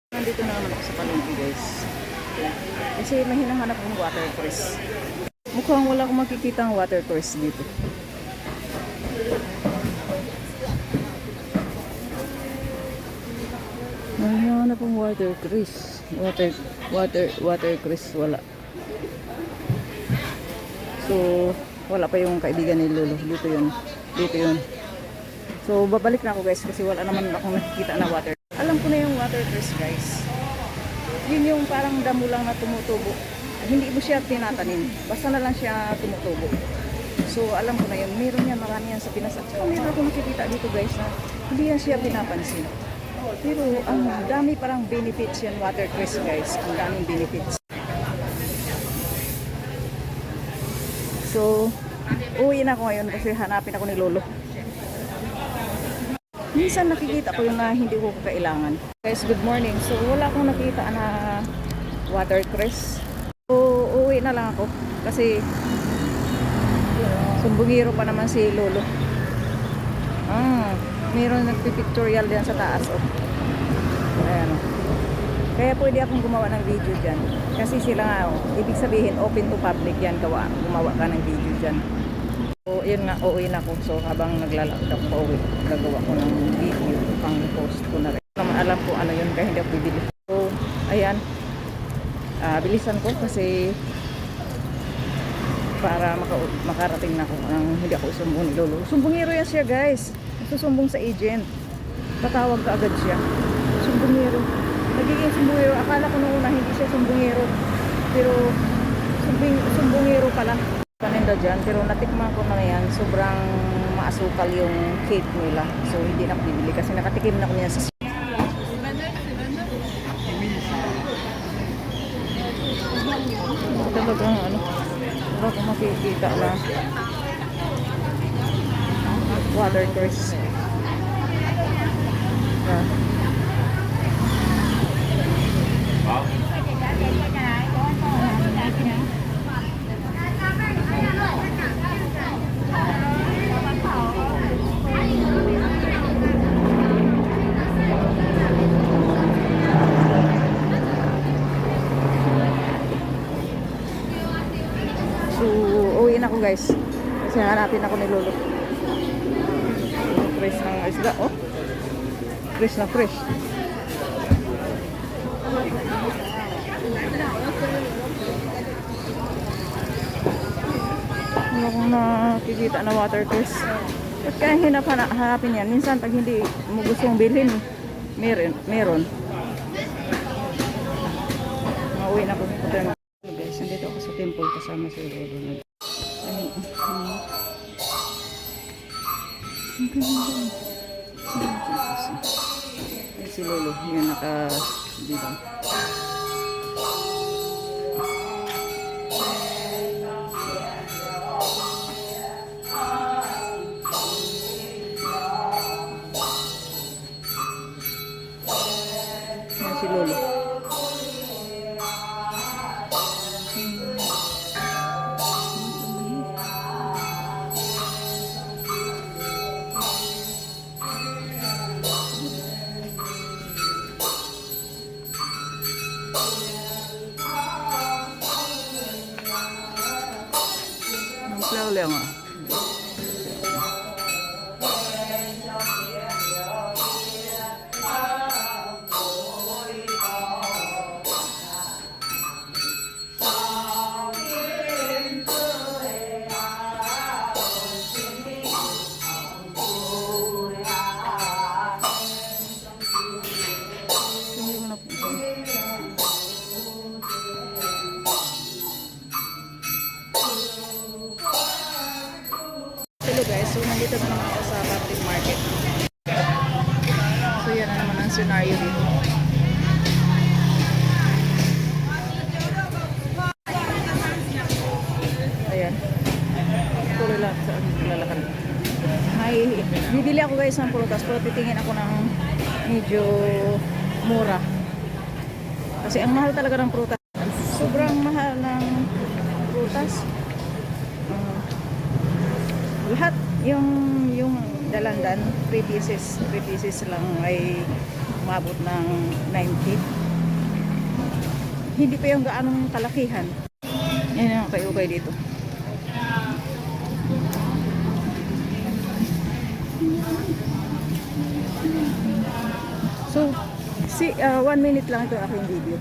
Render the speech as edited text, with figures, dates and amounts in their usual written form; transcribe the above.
Nandito na naman ako sa palengke guys. Kasi may hinahanap akong watercress. Mukhang wala akong makikita ang watercress dito. May hinahanap akong watercress. Watercress wala. So, wala pa yung kaibigan ni Lolo. Dito yun. Dito yun. So, babalik na ako guys kasi wala naman akong nakikita na water. Alam ko na yung watercress guys. Yun yung parang damo lang na tumutubo. Hindi mo siya tinatanim. Basta na lang siya tumutubo. So, alam ko na yun. Meron yan, marami yan sa Pinas. At saka meron akong nakikita dito guys na hindi yan siya pinapansin. Pero ang dami parang benefits yan watercress guys. Ang daming benefits. So, uwi na ako ngayon kasi hanapin ako ni Lolo. Minsan nakikita ko yung na hindi ko kailangan. Guys, good morning. So, wala akong nakita na watercress. So, uwi na lang ako. Kasi, sumbungiro pa naman si Lolo. Mayroon nagpipictorial diyan sa taas. Oh. Ayan. Kaya pwede akong gumawa ng video dyan. Kasi sila nga, ibig sabihin, open to public yan. Gumawa ka ng video dyan. So, yun nga, uuwi na ako. So, habang naglalakad ako pauwi, gagawa ko ng video pang post ko na rin. Naman alam ko ano yun, kaya hindi ako bibili. So, ayan. Bilisan ko kasi para makarating na ako ng hindi ako sumbong ni Lolo. Sumbongero yan siya guys. Susumbong sa agent. Tatawag ka agad siya. Sumbongero. Nagiging sumbongero. Akala ko nung una hindi siya sumbongero. Pero sumbongero pala. Paninda dyan, pero natikman ko na yan, sobrang maasukal yung cake nila, so hindi na bibili kasi nakatikim na ko niya sa talagang ano, wala ko makikita na watercress. So, uwi na ako guys. Kasi hanapin ako ni Lolo. Fresh ng isda, oh. Fresh na fresh. Wala akong nakikita na watercress. At kaya hanapin yan. Minsan pag hindi mo gustong bilhin, meron. Mauwi na ako sa guys, nandito ako sa temple kasama si Lolo. Si Lolo, yun naka dito. Yan si Lolo. Ang lang ah. Hello guys, so nandito na naman ako sa public market. So yan na naman ang scenario dito. Ayan. Tuloy lang sa lalakad. Bibili ako guys ng prutas pero titingin ako ng medyo mura. Kasi ang mahal talaga ng prutas. Sobrang mahal ng prutas. Lahat yung dalandan 3 pieces lang ay umabot ng 90. hindi pa yung gaanong kalakihan. Yan yung ukay-ukay dito. So, 1 minute lang ito aking video.